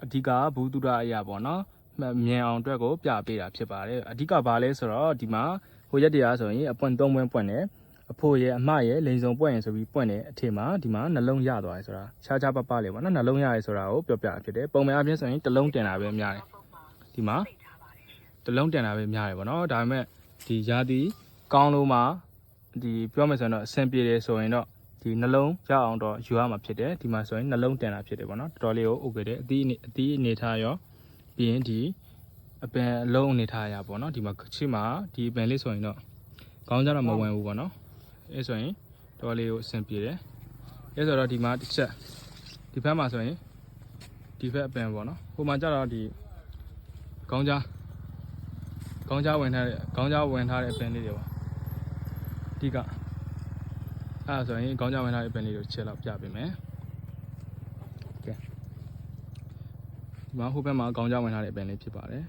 အဓိကဘူးတူတာအရာပေါ့နော်မြင်အောင်အတွက်ကိုပြပေးတာဖြစ်ပါတယ်အဓိကဘာလဲဆိုတော့ဒီမှာဟိုရက်တရားဆိုရင်အပွင့်၃ပွင့်ပွင့်တယ်အဖိုးရဲ့အမရဲ့လိန်စုံပွင့်ရင်ဆိုပြီးပွင့်တယ်အထင်မှာဒီမှာနှလုံးရသွားတယ်ဆိုတာခြားခြားပပလေးပေါ့နော်နှလုံးရရဲဆိုတာကိုပြောပြဖြစ်တယ်ပုံမှန်အပြင်ဆိုရင်တစ်လုံးတင်တာပဲများတယ်ဒီမှာတစ်လုံးတင်တာပဲများတယ်ပေါ့နော်ဒါပေမဲ့ဒီရာသီကောင်းလို့မှဒီပြောမယ်ဆိုရင်တော့အဆင်ပြေတယ်ဆိုရင်တော့ဒီနှလုံးရအောင်တော့ယူရမှာဖြစ်တယ်ဒီမှာဆိုရင်နှလုံးတင်တာဖြစ်တယ်ပေါ့နော်တော်တော်လေးကိုဥပဒေအသီးအနေထားရောပြီးရင်ဒီအပင်အလုံးအနေထားရပေါ့နော်ဒီမှာချစ်မှာဒီအပင်လေးဆိုရင်တော့ခေါင်းကြတော့မဝင်ဘူးပေါ့နော်အဲဆိုရင်တော်လေးကိုအဆင်ပြေတယ်အဲဆိုတော့ဒီမှာတစ်ချက်ဒီဘက်မှာဆိုရင်ဒီဘက်အပင်ပေါ့နော်ဟိုမှာကြတော့ဒီခေါင်းကြားဝင်ထားတဲ့အပင်လေးတွေပေါ့ဒီကအဲ့ဒါဆိုရင်ခေါင်းကြားဝင်ထားတဲ့အပင်လေးကိုချက်လောက်ပြပေးမယ်ကဲဒီမှာဟိုဘက်မှာခေါင်းကြားဝင်ထားတဲ့အပင်လေးဖြစ်ပါတယ်